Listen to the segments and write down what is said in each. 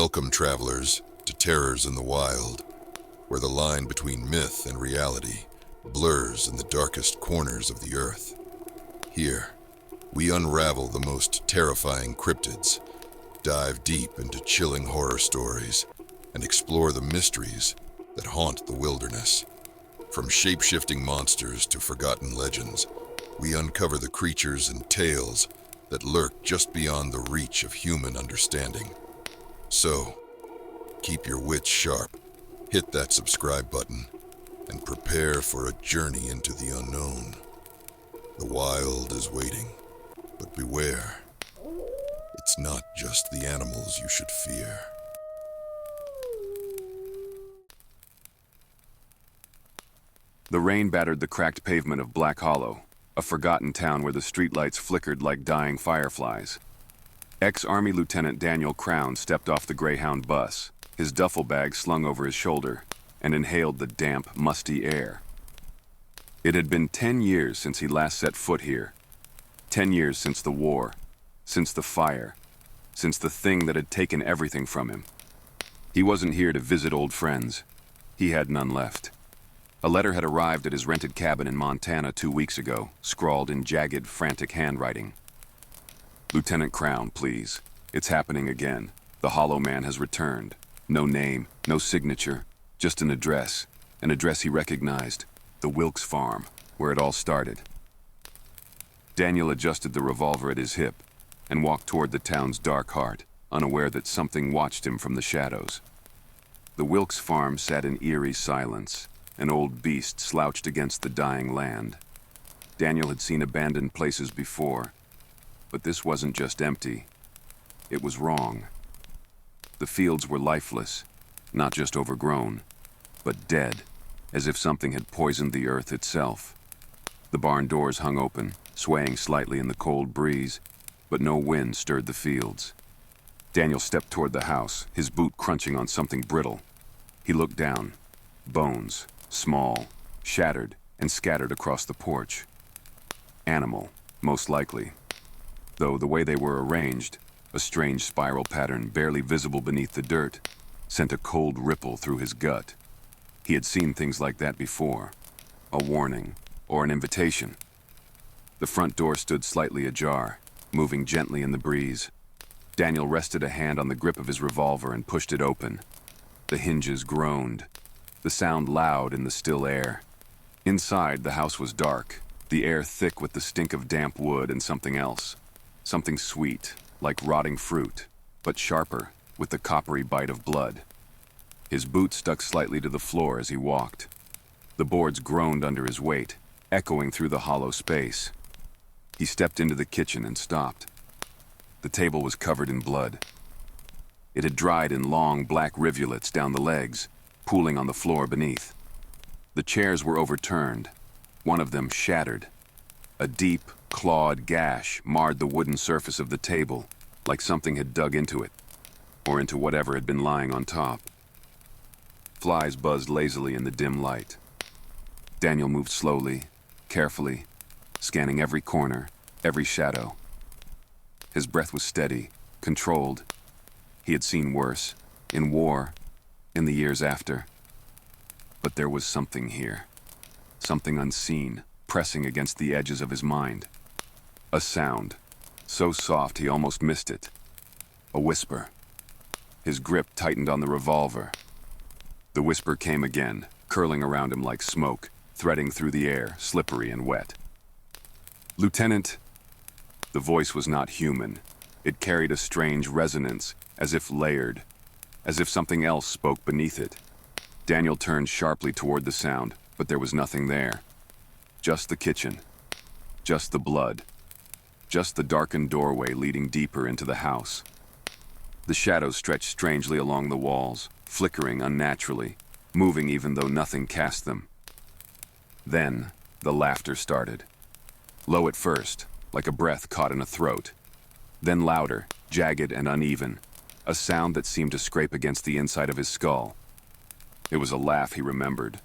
Welcome, travelers, to Terrors in the Wild, where the line between myth and reality blurs in the darkest corners of the earth. Here, we unravel the most terrifying cryptids, dive deep into chilling horror stories, and explore the mysteries that haunt the wilderness. From shape-shifting monsters to forgotten legends, we uncover the creatures and tales that lurk just beyond the reach of human understanding. So, keep your wits sharp, hit that subscribe button, and prepare for a journey into the unknown. The wild is waiting, but beware. It's not just the animals you should fear. The rain battered the cracked pavement of Black Hollow, a forgotten town where the streetlights flickered like dying fireflies. Ex-Army Lieutenant Daniel Crowne stepped off the Greyhound bus, his duffel bag slung over his shoulder, and inhaled the damp, musty air. It had been 10 years since he last set foot here. 10 years since the war, since the fire, since the thing that had taken everything from him. He wasn't here to visit old friends. He had none left. A letter had arrived at his rented cabin in Montana 2 weeks ago, scrawled in jagged, frantic handwriting. Lieutenant Crowne, please. It's happening again. The Hollow Man has returned. No name, no signature, just an address he recognized, the Wilkes farm, where it all started. Daniel adjusted the revolver at his hip and walked toward the town's dark heart, unaware that something watched him from the shadows. The Wilkes farm sat in eerie silence, an old beast slouched against the dying land. Daniel had seen abandoned places before, but this wasn't just empty. It was wrong. The fields were lifeless, not just overgrown, but dead, as if something had poisoned the earth itself. The barn doors hung open, swaying slightly in the cold breeze, but no wind stirred the fields. Daniel stepped toward the house, his boot crunching on something brittle. He looked down. Bones, small, shattered, and scattered across the porch. Animal, most likely. Though the way they were arranged, a strange spiral pattern barely visible beneath the dirt, sent a cold ripple through his gut. He had seen things like that before. A warning, or an invitation. The front door stood slightly ajar, moving gently in the breeze. Daniel rested a hand on the grip of his revolver and pushed it open. The hinges groaned, the sound loud in the still air. Inside, the house was dark, the air thick with the stink of damp wood and something else. Something sweet, like rotting fruit, but sharper, with the coppery bite of blood. His boot stuck slightly to the floor as he walked. The boards groaned under his weight, echoing through the hollow space. He stepped into the kitchen and stopped. The table was covered in blood. It had dried in long, black rivulets down the legs, pooling on the floor beneath. The chairs were overturned, one of them shattered. A deep, clawed gash marred the wooden surface of the table, like something had dug into it, or into whatever had been lying on top. Flies buzzed lazily in the dim light. Daniel moved slowly, carefully, scanning every corner, every shadow. His breath was steady, controlled. He had seen worse, in war, in the years after. But there was something here, something unseen, pressing against the edges of his mind. A sound, so soft he almost missed it. A whisper. His grip tightened on the revolver. The whisper came again, curling around him like smoke, threading through the air, slippery and wet. Lieutenant. The voice was not human. It carried a strange resonance, as if layered, as if something else spoke beneath it. Daniel turned sharply toward the sound, but there was nothing there. Just the kitchen. Just the blood. Just the darkened doorway leading deeper into the house. The shadows stretched strangely along the walls, flickering unnaturally, moving even though nothing cast them. Then, the laughter started. Low at first, like a breath caught in a throat. Then louder, jagged and uneven, a sound that seemed to scrape against the inside of his skull. It was a laugh he remembered,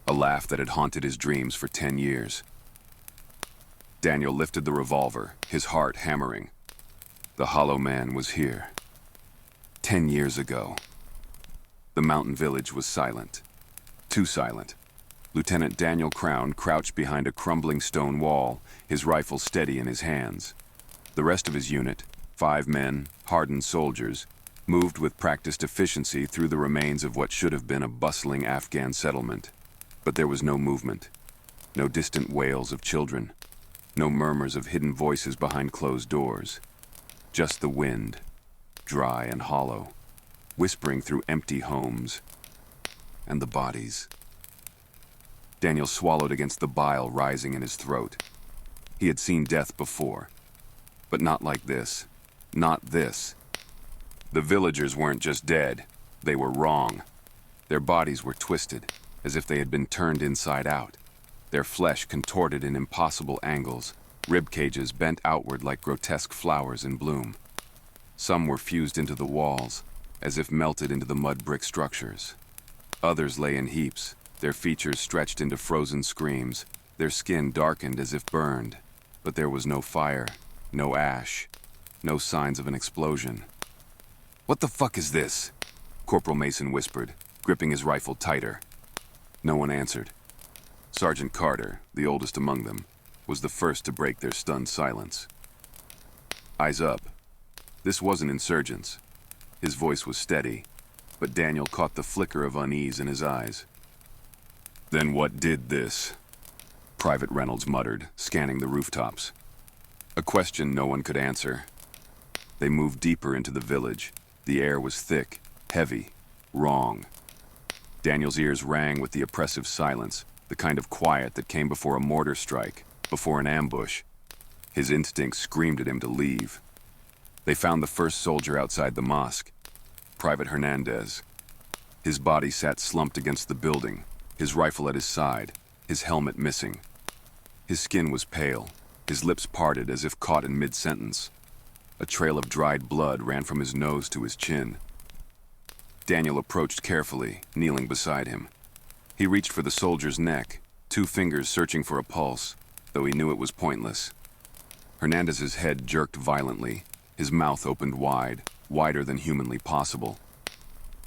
a laugh that had haunted his dreams for 10 years. Daniel lifted the revolver, his heart hammering. The Hollow Man was here. 10 years ago. The mountain village was silent. Too silent. Lieutenant Daniel Crowne crouched behind a crumbling stone wall, his rifle steady in his hands. The rest of his unit, 5 men, hardened soldiers, moved with practiced efficiency through the remains of what should have been a bustling Afghan settlement. But there was no movement, no distant wails of children, no murmurs of hidden voices behind closed doors. Just the wind, dry and hollow, whispering through empty homes, and the bodies. Daniel swallowed against the bile rising in his throat. He had seen death before, but not like this. Not this. The villagers weren't just dead, they were wrong. Their bodies were twisted, as if they had been turned inside out. Their flesh contorted in impossible angles, rib cages bent outward like grotesque flowers in bloom. Some were fused into the walls, as if melted into the mud brick structures. Others lay in heaps, their features stretched into frozen screams, their skin darkened as if burned. But there was no fire, no ash, no signs of an explosion. "What the fuck is this?" Corporal Mason whispered, gripping his rifle tighter. No one answered. Sergeant Carter, the oldest among them, was the first to break their stunned silence. "Eyes up. This wasn't insurgents." His voice was steady, but Daniel caught the flicker of unease in his eyes. "Then what did this?" Private Reynolds muttered, scanning the rooftops. A question no one could answer. They moved deeper into the village. The air was thick, heavy, wrong. Daniel's ears rang with the oppressive silence, the kind of quiet that came before a mortar strike, before an ambush. His instincts screamed at him to leave. They found the first soldier outside the mosque, Private Hernandez. His body sat slumped against the building, his rifle at his side, his helmet missing. His skin was pale, his lips parted as if caught in mid-sentence. A trail of dried blood ran from his nose to his chin. Daniel approached carefully, kneeling beside him. He reached for the soldier's neck, 2 fingers searching for a pulse, though he knew it was pointless. Hernandez's head jerked violently, his mouth opened wide, wider than humanly possible.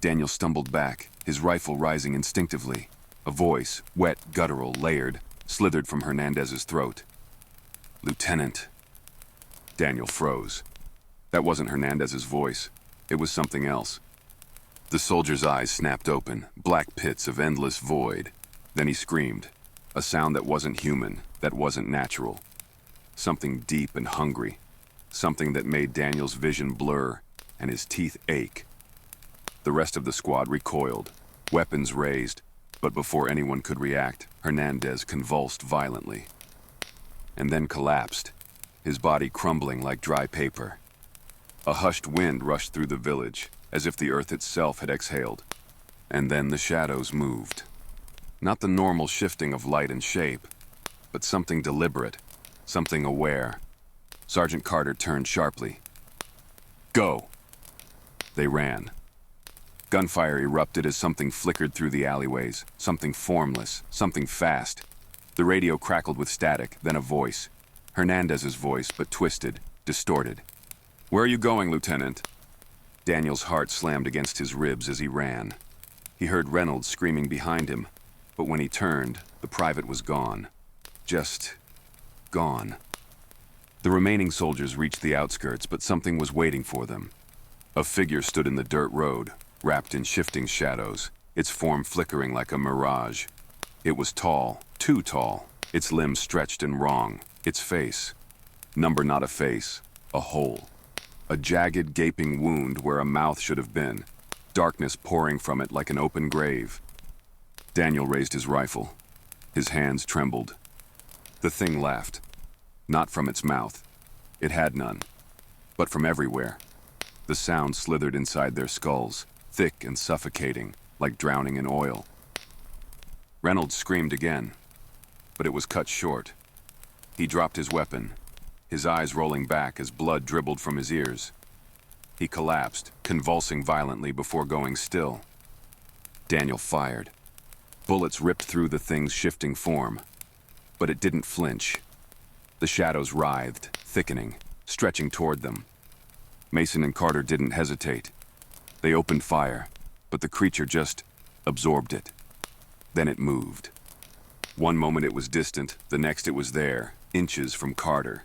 Daniel stumbled back, his rifle rising instinctively. A voice, wet, guttural, layered, slithered from Hernandez's throat. "Lieutenant." Daniel froze. That wasn't Hernandez's voice. It was something else. The soldier's eyes snapped open, black pits of endless void. Then he screamed, a sound that wasn't human, that wasn't natural. Something deep and hungry. Something that made Daniel's vision blur and his teeth ache. The rest of the squad recoiled, weapons raised, but before anyone could react, Hernandez convulsed violently. And then collapsed, his body crumbling like dry paper. A hushed wind rushed through the village, as if the earth itself had exhaled. And then the shadows moved. Not the normal shifting of light and shape, but something deliberate, something aware. Sergeant Carter turned sharply. "Go!" They ran. Gunfire erupted as something flickered through the alleyways, something formless, something fast. The radio crackled with static, then a voice. Hernandez's voice, but twisted, distorted. "Where are you going, Lieutenant?" Daniel's heart slammed against his ribs as he ran. He heard Reynolds screaming behind him, but when he turned, the private was gone. Just gone. The remaining soldiers reached the outskirts, but something was waiting for them. A figure stood in the dirt road, wrapped in shifting shadows, its form flickering like a mirage. It was tall, too tall, its limbs stretched and wrong, its face. Number not a face, a hole. A jagged, gaping wound where a mouth should have been, darkness pouring from it like an open grave. Daniel raised his rifle. His hands trembled. The thing laughed. Not from its mouth. It had none. But from everywhere. The sound slithered inside their skulls, thick and suffocating, like drowning in oil. Reynolds screamed again, but it was cut short. He dropped his weapon, his eyes rolling back as blood dribbled from his ears. He collapsed, convulsing violently before going still. Daniel fired. Bullets ripped through the thing's shifting form, but it didn't flinch. The shadows writhed, thickening, stretching toward them. Mason and Carter didn't hesitate. They opened fire, but the creature just absorbed it. Then it moved. One moment it was distant, the next it was there, inches from Carter.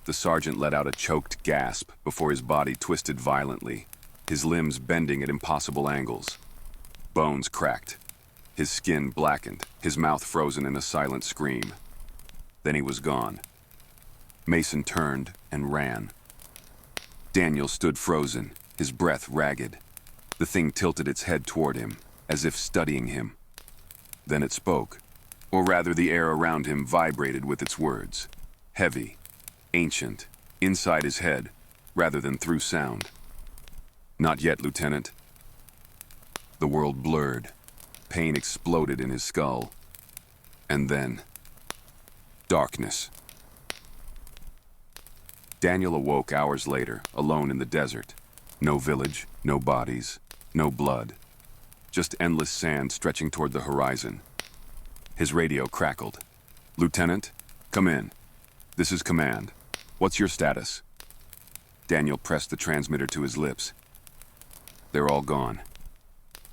The sergeant let out a choked gasp before his body twisted violently, his limbs bending at impossible angles. Bones cracked, his skin blackened, his mouth frozen in a silent scream. Then he was gone. Mason turned and ran. Daniel stood frozen, his breath ragged. The thing tilted its head toward him, as if studying him. Then it spoke, or rather the air around him vibrated with its words. Heavy, ancient, inside his head, rather than through sound. "Not yet, Lieutenant." The world blurred. Pain exploded in his skull. And then, darkness. Daniel awoke hours later, alone in the desert. No village, no bodies, no blood. Just endless sand stretching toward the horizon. His radio crackled. "Lieutenant, come in. This is command. What's your status?" Daniel pressed the transmitter to his lips. "They're all gone."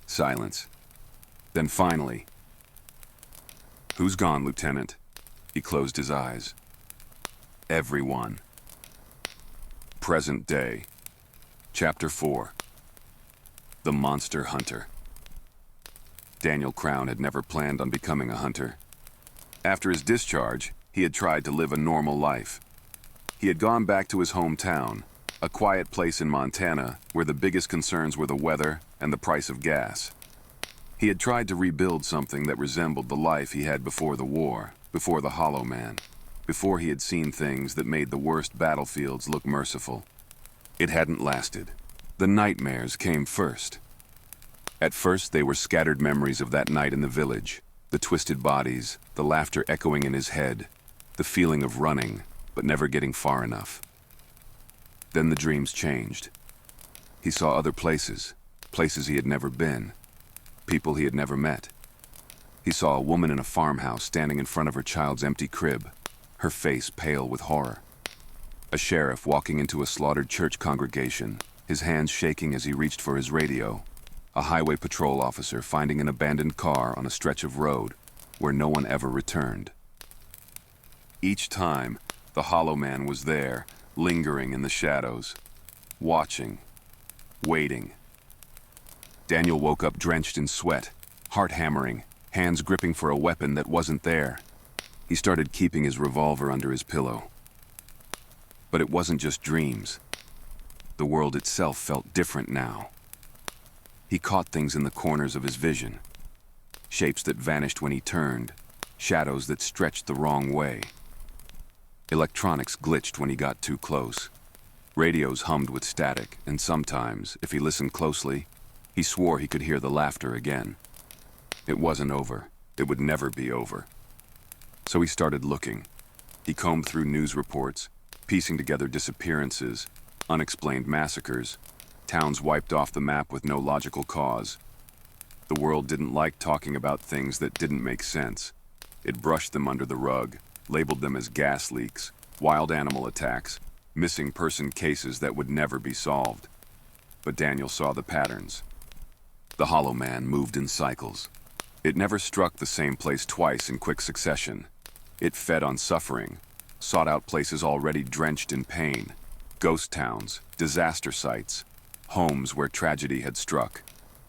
Silence. Then finally, "Who's gone, Lieutenant?" He closed his eyes. "Everyone." Present day. Chapter 4. The Monster Hunter. Daniel Crowne had never planned on becoming a hunter. After his discharge, he had tried to live a normal life. He had gone back to his hometown, a quiet place in Montana where the biggest concerns were the weather and the price of gas. He had tried to rebuild something that resembled the life he had before the war, before the Hollow Man, before he had seen things that made the worst battlefields look merciful. It hadn't lasted. The nightmares came first. At first, they were scattered memories of that night in the village, the twisted bodies, the laughter echoing in his head, the feeling of running, but never getting far enough. Then the dreams changed. He saw other places, places he had never been, people he had never met. He saw a woman in a farmhouse standing in front of her child's empty crib, her face pale with horror. A sheriff walking into a slaughtered church congregation, his hands shaking as he reached for his radio. A highway patrol officer finding an abandoned car on a stretch of road where no one ever returned. Each time, the Hollow Man was there, lingering in the shadows, watching, waiting. Daniel woke up drenched in sweat, heart hammering, hands gripping for a weapon that wasn't there. He started keeping his revolver under his pillow. But it wasn't just dreams. The world itself felt different now. He caught things in the corners of his vision. Shapes that vanished when he turned, shadows that stretched the wrong way. Electronics glitched when he got too close. Radios hummed with static, and sometimes, if he listened closely, he swore he could hear the laughter again. It wasn't over. It would never be over. So he started looking. He combed through news reports, piecing together disappearances, unexplained massacres, towns wiped off the map with no logical cause. The world didn't like talking about things that didn't make sense. It brushed them under the rug, labeled them as gas leaks, wild animal attacks, missing person cases that would never be solved. But Daniel saw the patterns. The Hollow Man moved in cycles. It never struck the same place twice in quick succession. It fed on suffering, sought out places already drenched in pain, ghost towns, disaster sites, homes where tragedy had struck.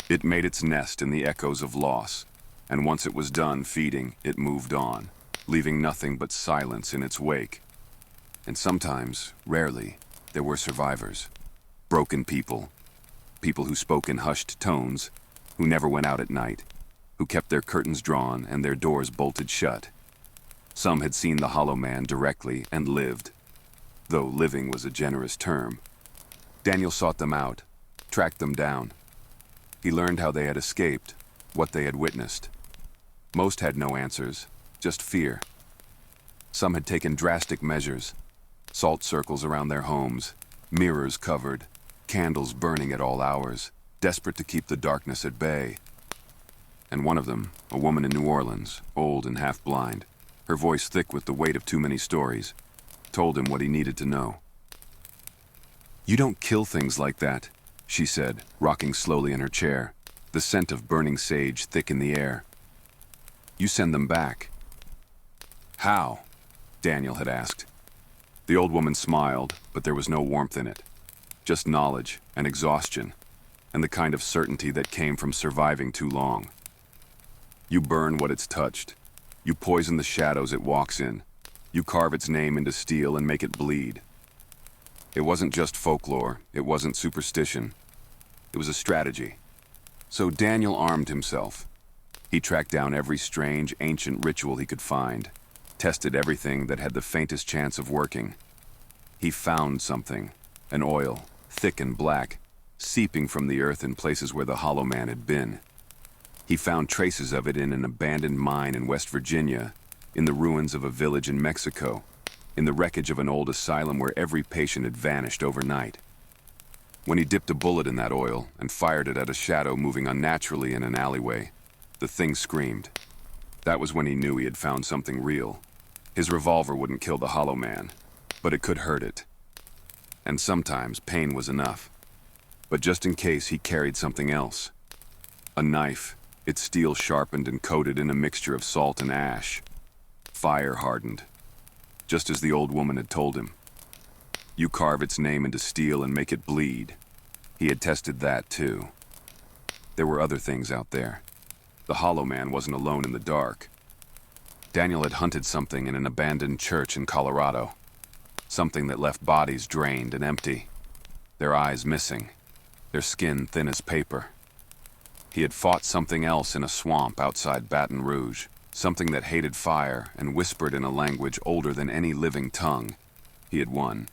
It made its nest in the echoes of loss, and once it was done feeding, it moved on, leaving nothing but silence in its wake. And sometimes, rarely, there were survivors. Broken people. People who spoke in hushed tones, who never went out at night, who kept their curtains drawn and their doors bolted shut. Some had seen the Hollow Man directly and lived, though living was a generous term. Daniel sought them out, tracked them down. He learned how they had escaped, what they had witnessed. Most had no answers, just fear. Some had taken drastic measures, salt circles around their homes, mirrors covered, candles burning at all hours, desperate to keep the darkness at bay. And one of them, a woman in New Orleans, old and half-blind, her voice thick with the weight of too many stories, told him what he needed to know. "You don't kill things like that," she said, rocking slowly in her chair, the scent of burning sage thick in the air. "You send them back." "How?" Daniel had asked. The old woman smiled, but there was no warmth in it. Just knowledge and exhaustion, and the kind of certainty that came from surviving too long. "You burn what it's touched. You poison the shadows it walks in. You carve its name into steel and make it bleed." It wasn't just folklore, it wasn't superstition. It was a strategy. So Daniel armed himself. He tracked down every strange, ancient ritual he could find, tested everything that had the faintest chance of working. He found something, an oil, thick and black, seeping from the earth in places where the Hollow Man had been. He found traces of it in an abandoned mine in West Virginia, in the ruins of a village in Mexico, in the wreckage of an old asylum where every patient had vanished overnight. When he dipped a bullet in that oil and fired it at a shadow moving unnaturally in an alleyway, the thing screamed. That was when he knew he had found something real. His revolver wouldn't kill the Hollow Man, but it could hurt it. And sometimes pain was enough. But just in case, he carried something else. A knife, its steel sharpened and coated in a mixture of salt and ash. Fire hardened, just as the old woman had told him. You carve its name into steel and make it bleed. He had tested that too. There were other things out there. The Hollow Man wasn't alone in the dark. Daniel had hunted something in an abandoned church in Colorado. Something that left bodies drained and empty, their eyes missing, their skin thin as paper. He had fought something else in a swamp outside Baton Rouge, something that hated fire and whispered in a language older than any living tongue. He had won.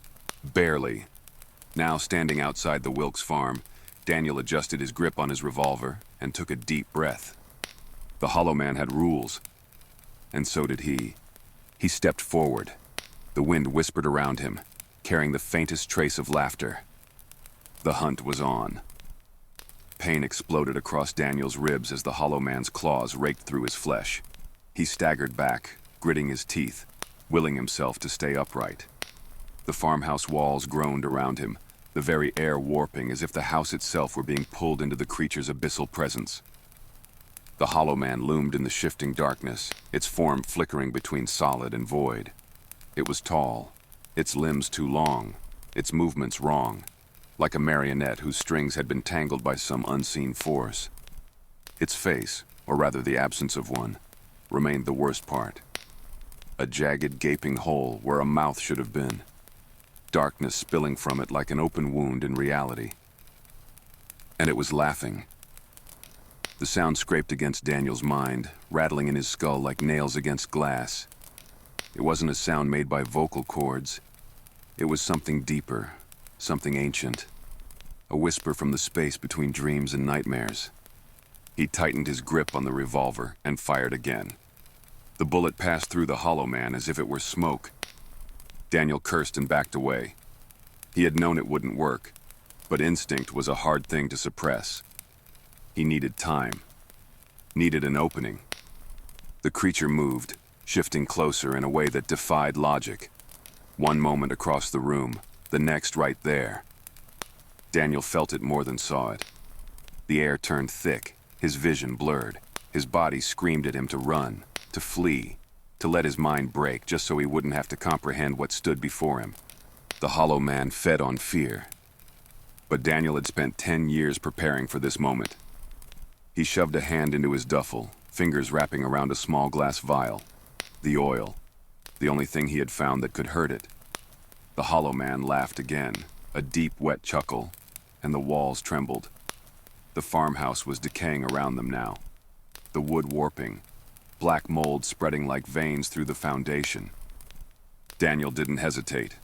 Barely. Now, standing outside the Wilkes farm, Daniel adjusted his grip on his revolver and took a deep breath. The Hollow Man had rules, and so did he. He stepped forward. The wind whispered around him, carrying the faintest trace of laughter. The hunt was on. Pain exploded across Daniel's ribs as the Hollow Man's claws raked through his flesh. He staggered back, gritting his teeth, willing himself to stay upright. The farmhouse walls groaned around him, the very air warping as if the house itself were being pulled into the creature's abyssal presence. The Hollow Man loomed in the shifting darkness, its form flickering between solid and void. It was tall, its limbs too long, its movements wrong, like a marionette whose strings had been tangled by some unseen force. Its face, or rather the absence of one, remained the worst part. A jagged, gaping hole where a mouth should have been. Darkness spilling from it like an open wound in reality. And it was laughing. The sound scraped against Daniel's mind, rattling in his skull like nails against glass. It wasn't a sound made by vocal cords. It was something deeper, something ancient. A whisper from the space between dreams and nightmares. He tightened his grip on the revolver and fired again. The bullet passed through the Hollow Man as if it were smoke. Daniel cursed and backed away. He had known it wouldn't work, but instinct was a hard thing to suppress. He needed time. Needed an opening. The creature moved, shifting closer in a way that defied logic. One moment across the room, the next right there. Daniel felt it more than saw it. The air turned thick, his vision blurred. His body screamed at him to run, to flee, to let his mind break just so he wouldn't have to comprehend what stood before him. The Hollow Man fed on fear. But Daniel had spent 10 years preparing for this moment. He shoved a hand into his duffel, fingers wrapping around a small glass vial. The oil, the only thing he had found that could hurt it. The Hollow Man laughed again, a deep, wet chuckle, and the walls trembled. The farmhouse was decaying around them now, the wood warping, black mold spreading like veins through the foundation. Daniel didn't hesitate.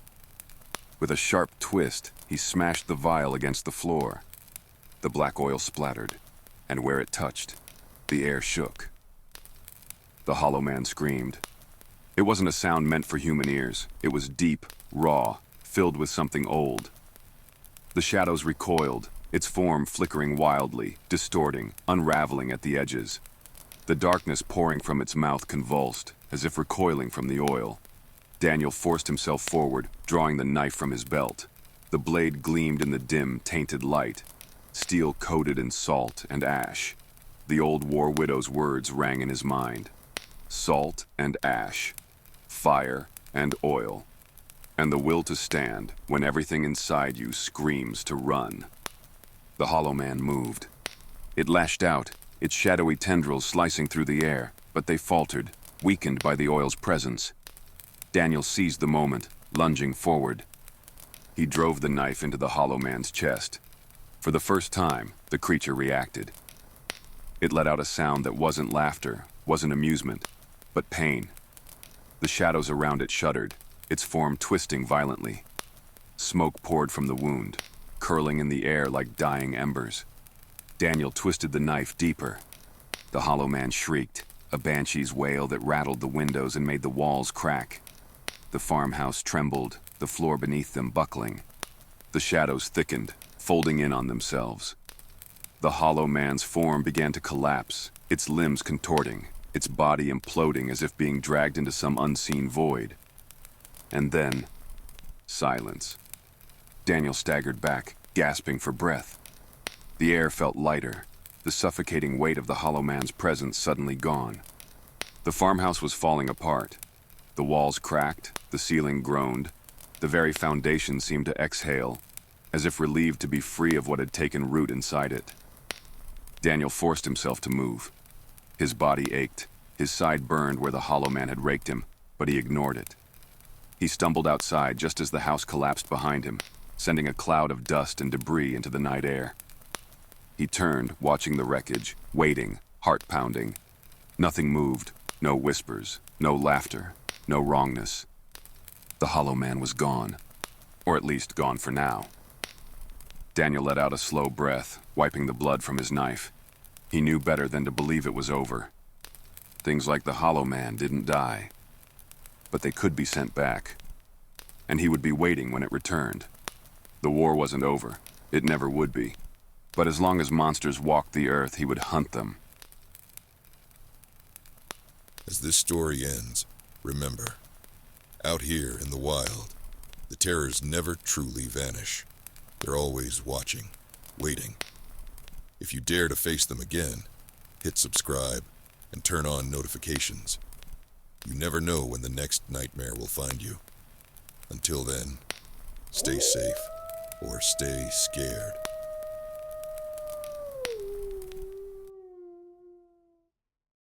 With a sharp twist, he smashed the vial against the floor. The black oil splattered, and where it touched, the air shook. The Hollow Man screamed. It wasn't a sound meant for human ears. It was deep, raw, filled with something old. The shadows recoiled, its form flickering wildly, distorting, unraveling at the edges. The darkness pouring from its mouth convulsed, as if recoiling from the oil. Daniel forced himself forward, drawing the knife from his belt. The blade gleamed in the dim, tainted light, steel coated in salt and ash. The old war widow's words rang in his mind. Salt and ash, fire and oil, and the will to stand when everything inside you screams to run. The hollow man moved. It lashed out, its shadowy tendrils slicing through the air, but they faltered, weakened by the oil's presence. Daniel seized the moment, lunging forward. He drove the knife into the hollow man's chest. For the first time, the creature reacted. It let out a sound that wasn't laughter, wasn't amusement, but pain. The shadows around it shuddered, its form twisting violently. Smoke poured from the wound, curling in the air like dying embers. Daniel twisted the knife deeper. The hollow man shrieked, a banshee's wail that rattled the windows and made the walls crack. The farmhouse trembled, the floor beneath them buckling. The shadows thickened, folding in on themselves. The hollow man's form began to collapse, its limbs contorting, its body imploding as if being dragged into some unseen void. And then, silence. Daniel staggered back, gasping for breath. The air felt lighter, the suffocating weight of the hollow man's presence suddenly gone. The farmhouse was falling apart. The walls cracked, the ceiling groaned, the very foundation seemed to exhale, as if relieved to be free of what had taken root inside it. Daniel forced himself to move. His body ached, his side burned where the hollow man had raked him, but he ignored it. He stumbled outside just as the house collapsed behind him, sending a cloud of dust and debris into the night air. He turned, watching the wreckage, waiting, heart pounding. Nothing moved, no whispers, no laughter, no wrongness. The hollow man was gone, or at least gone for now. Daniel let out a slow breath, wiping the blood from his knife. He knew better than to believe it was over. Things like the hollow man didn't die, but they could be sent back. And he would be waiting when it returned. The war wasn't over. It never would be. But as long as monsters walked the earth, he would hunt them. As this story ends, remember, out here in the wild, the terrors never truly vanish. They're always watching, waiting. If you dare to face them again, hit subscribe and turn on notifications. You never know when the next nightmare will find you. Until then, stay safe or stay scared.